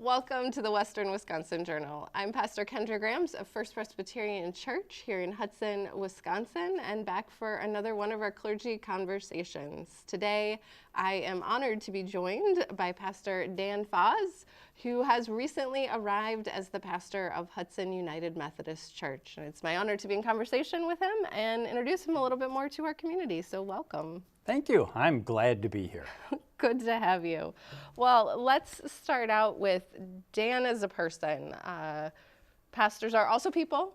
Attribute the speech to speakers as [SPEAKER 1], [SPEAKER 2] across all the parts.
[SPEAKER 1] Welcome to the Western Wisconsin Journal. I'm Pastor Kendra Grams of First Presbyterian Church here in Hudson, Wisconsin, and back for another one of our clergy conversations. Today, I am honored to be joined by Pastor Dan Fahs, who has recently arrived as the pastor of Hudson United Methodist Church. And it's my honor to be in conversation with him and introduce him a little bit more to our community. So welcome.
[SPEAKER 2] Thank you. I'm glad to be here.
[SPEAKER 1] Good to have you. Well, let's start out with Dan as a person. Pastors are also people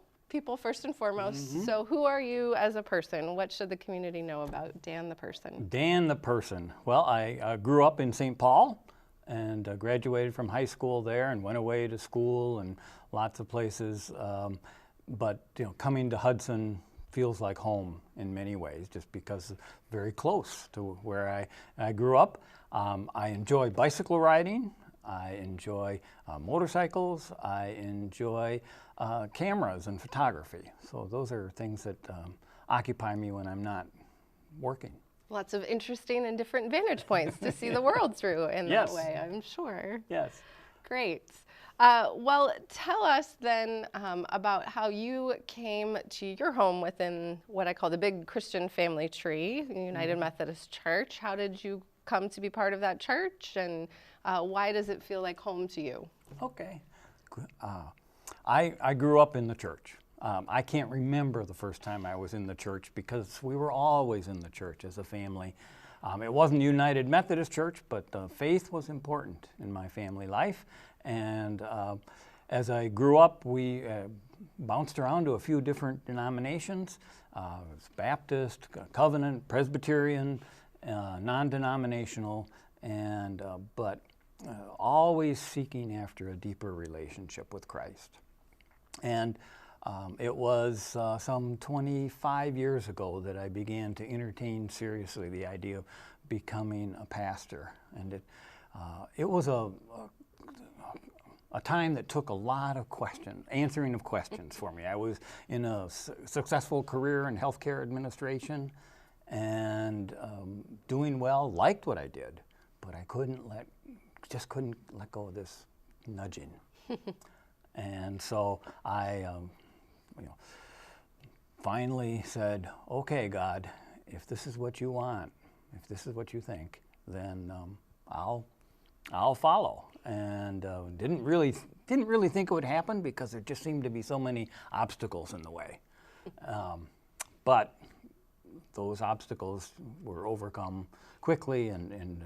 [SPEAKER 1] first and foremost. Mm-hmm. So who are you as a person? What should the community know about Dan the person?
[SPEAKER 2] Dan the person. Well, I grew up in St. Paul and graduated from high school there and went away to school and lots of places. But coming to Hudson feels like home in many ways, just because it's very close to where I grew up. I enjoy bicycle riding. I enjoy motorcycles. I enjoy cameras and photography. So those are things that occupy me when I'm not working.
[SPEAKER 1] Lots of interesting and different vantage points to see the world through in
[SPEAKER 2] Yes.
[SPEAKER 1] that way, I'm sure.
[SPEAKER 2] Yes.
[SPEAKER 1] Great. Well, tell us then about how you came to your home within what I call the big Christian family tree, United Methodist Church. How did you come to be part of that church, and why does it feel like home to you?
[SPEAKER 2] Okay. I grew up in the church. I can't remember the first time I was in the church because we were always in the church as a family. It wasn't United Methodist Church, but faith was important in my family life. And as I grew up, we bounced around to a few different denominations. Baptist, Covenant, Presbyterian, non-denominational, and but always seeking after a deeper relationship with Christ. And it was some 25 years ago that I began to entertain seriously the idea of becoming a pastor. And it was a time that took a lot of answering of questions for me. I was in a successful career in healthcare administration and doing well, liked what I did, but I just couldn't let go of this nudging. And so I finally said, okay, God, if this is what you want, if this is what you think, then I'll follow. And didn't really think it would happen because there just seemed to be so many obstacles in the way. But those obstacles were overcome quickly, and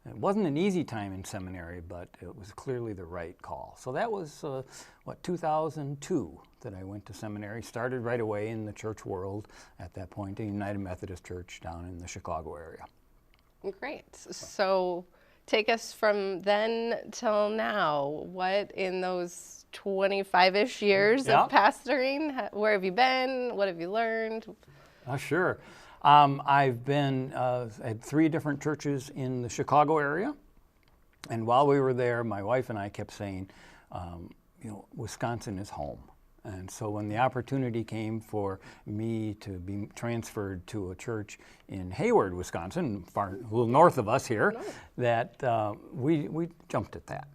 [SPEAKER 2] it wasn't an easy time in seminary, but it was clearly the right call. So that was, 2002 that I went to seminary. Started right away in the church world at that point, the United Methodist Church down in the Chicago area.
[SPEAKER 1] Great. So take us from then till now. What in those 25-ish years of pastoring, where have you been? What have you learned?
[SPEAKER 2] Sure. I've been at 3 different churches in the Chicago area. And while we were there, my wife and I kept saying, Wisconsin is home. And so when the opportunity came for me to be transferred to a church in Hayward, Wisconsin, a little north of us here, that we jumped at that.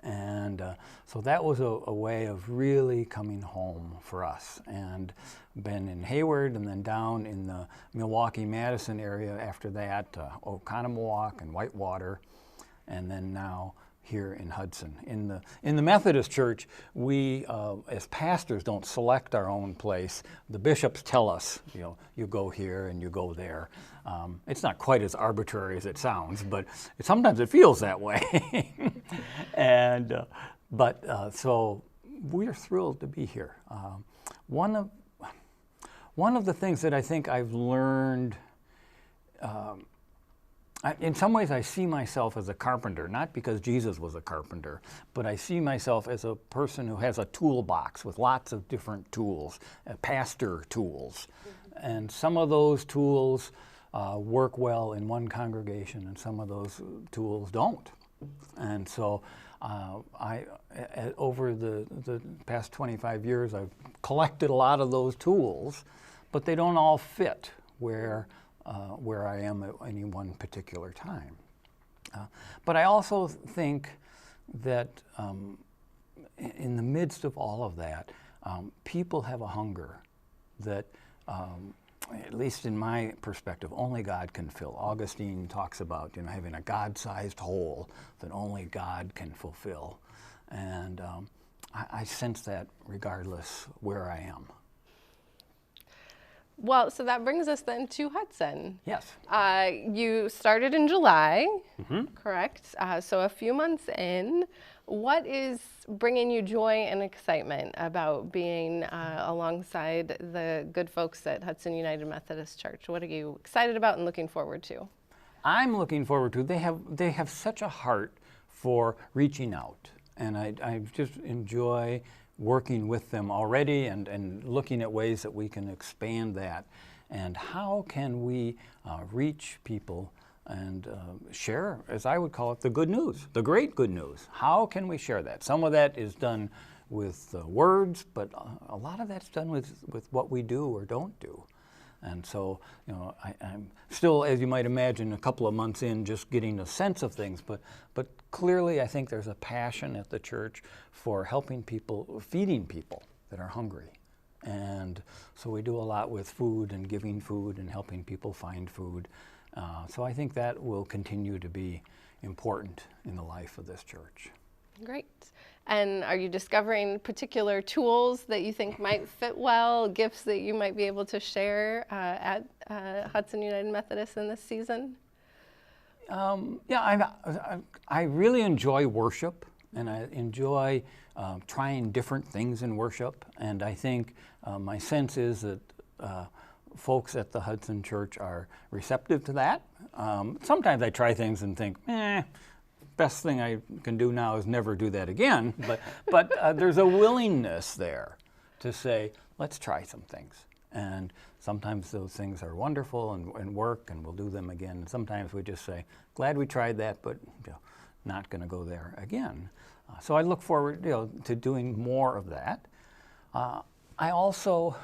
[SPEAKER 2] And so that was a way of really coming home for us. And been in Hayward and then down in the Milwaukee-Madison area after that, Oconomowoc and Whitewater, and then now here in Hudson. In the Methodist Church, we as pastors don't select our own place. The bishops tell us, you go here and you go there. It's not quite as arbitrary as it sounds, but sometimes it feels that way. And so we're thrilled to be here. One of the things that I think I've learned. In some ways, I see myself as a carpenter, not because Jesus was a carpenter, but I see myself as a person who has a toolbox with lots of different tools, pastor tools. And some of those tools work well in one congregation, and some of those tools don't. And so over the past 25 years, I've collected a lot of those tools, but they don't all fit where I am at any one particular time. But I also think that in the midst of all of that, people have a hunger that, at least in my perspective, only God can fill. Augustine talks about, having a God-sized hole that only God can fulfill. And I sense that regardless where I am.
[SPEAKER 1] Well, so that brings us then to Hudson.
[SPEAKER 2] Yes.
[SPEAKER 1] You started in July,
[SPEAKER 2] Mm-hmm.
[SPEAKER 1] correct? So a few months in. What is bringing you joy and excitement about being alongside the good folks at Hudson United Methodist Church? What are you excited about and looking forward to?
[SPEAKER 2] I'm looking forward to. They have such a heart for reaching out, and I just enjoy working with them already and looking at ways that we can expand that. And how can we reach people and share, as I would call it, the good news, the great good news? How can we share that? Some of that is done with words, but a lot of that's done with what we do or don't do. And so, I'm still, as you might imagine, a couple of months in, just getting a sense of things. But clearly, I think there's a passion at the church for helping people, feeding people that are hungry. And so we do a lot with food and giving food and helping people find food. So I think that will continue to be important in the life of this church.
[SPEAKER 1] Great. And are you discovering particular tools that you think might fit well, gifts that you might be able to share at Hudson United Methodist in this season?
[SPEAKER 2] Yeah, I really enjoy worship, and I enjoy trying different things in worship. And I think my sense is that folks at the Hudson Church are receptive to that. Sometimes I try things and think, best thing I can do now is never do that again. But there's a willingness there to say, let's try some things. And sometimes those things are wonderful and work, and we'll do them again. And sometimes we just say, glad we tried that, but not going to go there again. So I look forward to doing more of that. I also,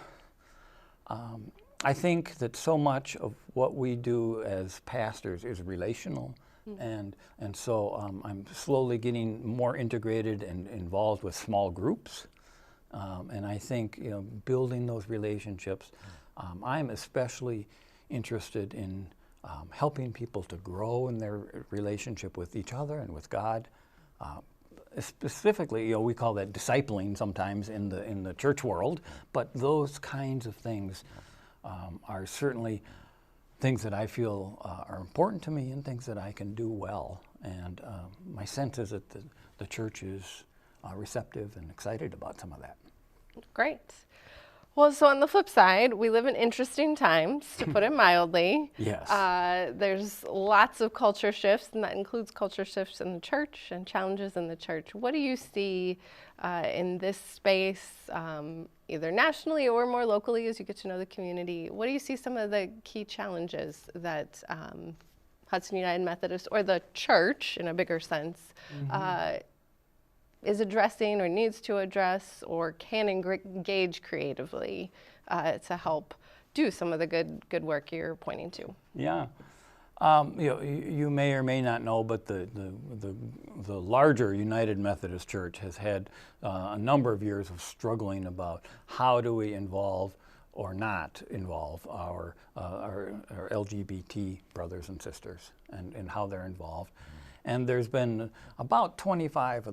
[SPEAKER 2] I think that so much of what we do as pastors is relational. And so I'm slowly getting more integrated and involved with small groups. And I think building those relationships, I'm especially interested in helping people to grow in their relationship with each other and with God. Specifically, we call that discipling sometimes in the church world, but those kinds of things are certainly things that I feel are important to me and things that I can do well. And my sense is that the church is receptive and excited about some of that.
[SPEAKER 1] Great. Well, so on the flip side, we live in interesting times, to put it mildly.
[SPEAKER 2] Yes.
[SPEAKER 1] There's lots of culture shifts, and that includes culture shifts in the church and challenges in the church. What do you see in this space, either nationally or more locally as you get to know the community? What do you see some of the key challenges that Hudson United Methodist, or the church in a bigger sense, is addressing or needs to address or can engage creatively to help do some of the good work you're pointing to?
[SPEAKER 2] Yeah. You may or may not know, but the larger United Methodist Church has had a number of years of struggling about how do we involve or not involve our LGBT brothers and sisters and how they're involved. And there's been about 25%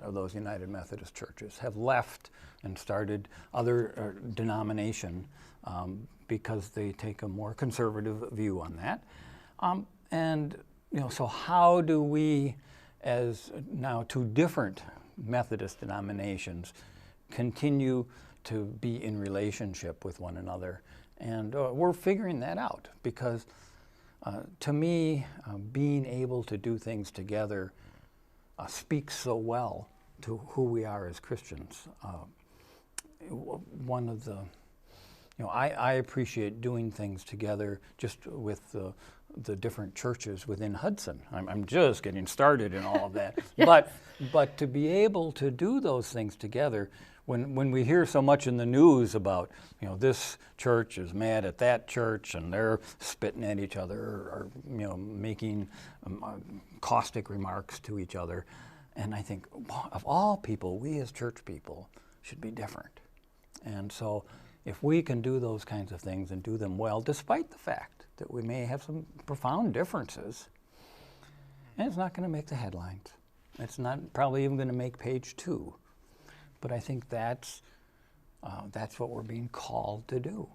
[SPEAKER 2] of those United Methodist churches have left and started other denomination because they take a more conservative view on that. So how do we, as now two different Methodist denominations, continue to be in relationship with one another? And we're figuring that out because to me, being able to do things together speaks so well to who we are as Christians. One of the, I appreciate doing things together just with the different churches within Hudson. I'm just getting started in all of that. Yes. But to be able to do those things together, when we hear so much in the news about, this church is mad at that church and they're spitting at each other or making caustic remarks to each other, and I think of all people, we as church people should be different. And so if we can do those kinds of things and do them well, despite the fact that we may have some profound differences, and it's not going to make the headlines. It's not probably even going to make page 2. But I think that's what we're being called to do.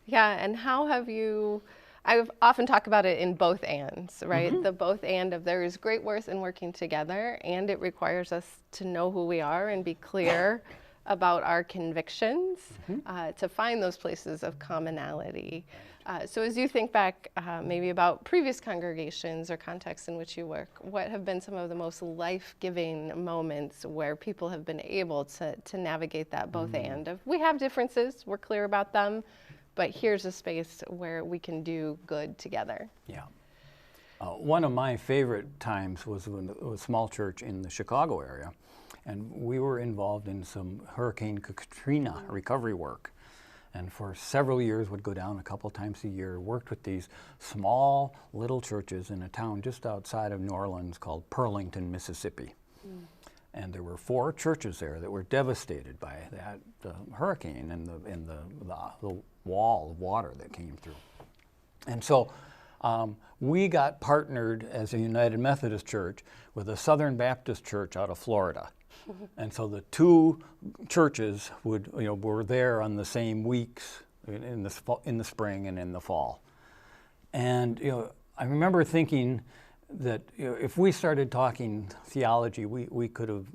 [SPEAKER 1] Yeah, and how have you, I've often talked about it in both ands, right? The both and of there is great worth in working together, and it requires us to know who we are and be clear about our convictions, to find those places of commonality. So as you think back maybe about previous congregations or contexts in which you work, what have been some of the most life-giving moments where people have been able to navigate that both and of, we have differences, we're clear about them, but here's a space where we can do good together? Yeah.
[SPEAKER 2] One of my favorite times was when it was a small church in the Chicago area, and we were involved in some Hurricane Katrina recovery work. And for several years would go down a couple times a year, worked with these small little churches in a town just outside of New Orleans called Pearlington, Mississippi. And there were 4 churches there that were devastated by that hurricane and the wall of water that came through. And so we got partnered as a United Methodist Church with a Southern Baptist Church out of Florida. And so the 2 churches were there on the same weeks in the spring and in the fall. And I remember thinking that if we started talking theology, we could have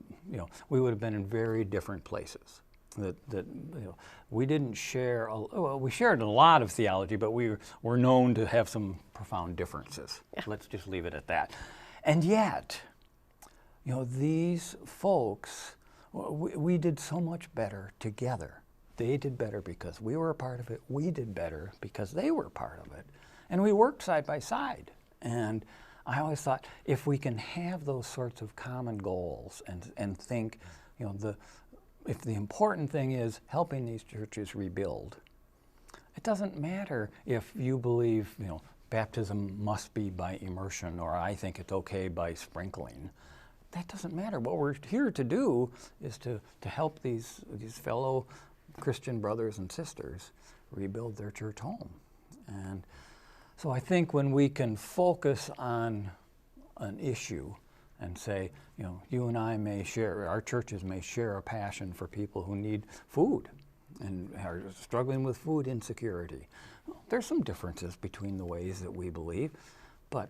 [SPEAKER 2] we would have been in very different places. That we didn't share. We shared a lot of theology, but we were known to have some profound differences. Yeah. Let's just leave it at that. And yet, these folks, we did so much better together. They did better because we were a part of it. We did better because they were a part of it. And we worked side by side. And I always thought, if we can have those sorts of common goals and think, if the important thing is helping these churches rebuild, it doesn't matter if you believe, baptism must be by immersion, or I think it's okay by sprinkling. That doesn't matter. What we're here to do is to help these fellow Christian brothers and sisters rebuild their church home. And so I think when we can focus on an issue and say, you and I may share, our churches may share a passion for people who need food and are struggling with food insecurity. There's some differences between the ways that we believe, but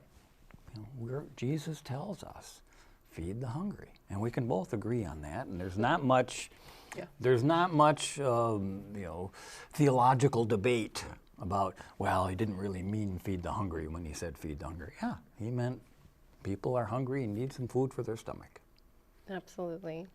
[SPEAKER 2] Jesus tells us, feed the hungry, and we can both agree on that. And there's not much, theological debate about, well, he didn't really mean feed the hungry when he said feed the hungry. Yeah, he meant people are hungry and need some food for their stomach.
[SPEAKER 1] Absolutely.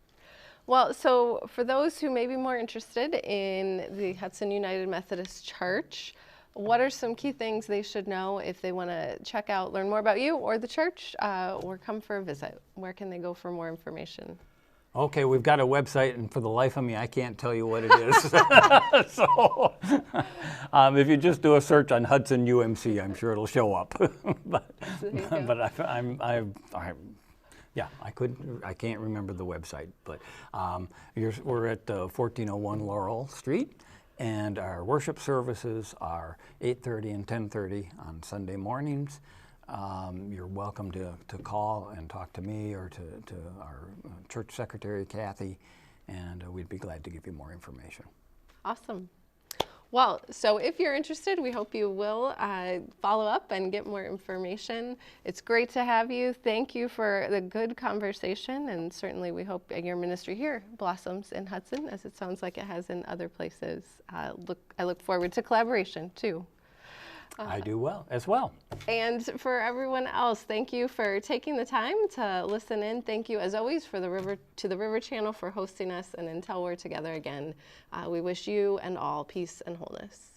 [SPEAKER 1] Well, so for those who may be more interested in the Hudson United Methodist Church, what are some key things they should know if they want to check out, learn more about you or the church, or come for a visit? Where can they go for more information?
[SPEAKER 2] Okay, we've got a website, and for the life of me, I can't tell you what it is. So if you just do a search on Hudson UMC, I'm sure it'll show up. I can't remember the website. But we're at 1401 Laurel Street. And our worship services are 8:30 and 10:30 on Sunday mornings. You're welcome to call and talk to me or to our church secretary, Kathy, and we'd be glad to give you more information.
[SPEAKER 1] Awesome. Well, so if you're interested, we hope you will follow up and get more information. It's great to have you. Thank you for the good conversation, and certainly we hope your ministry here blossoms in Hudson, as it sounds like it has in other places. I look forward to collaboration, too.
[SPEAKER 2] I do as well.
[SPEAKER 1] And for everyone else, thank you for taking the time to listen in. Thank you, as always, to the River Channel for hosting us. And until we're together again, we wish you and all peace and wholeness.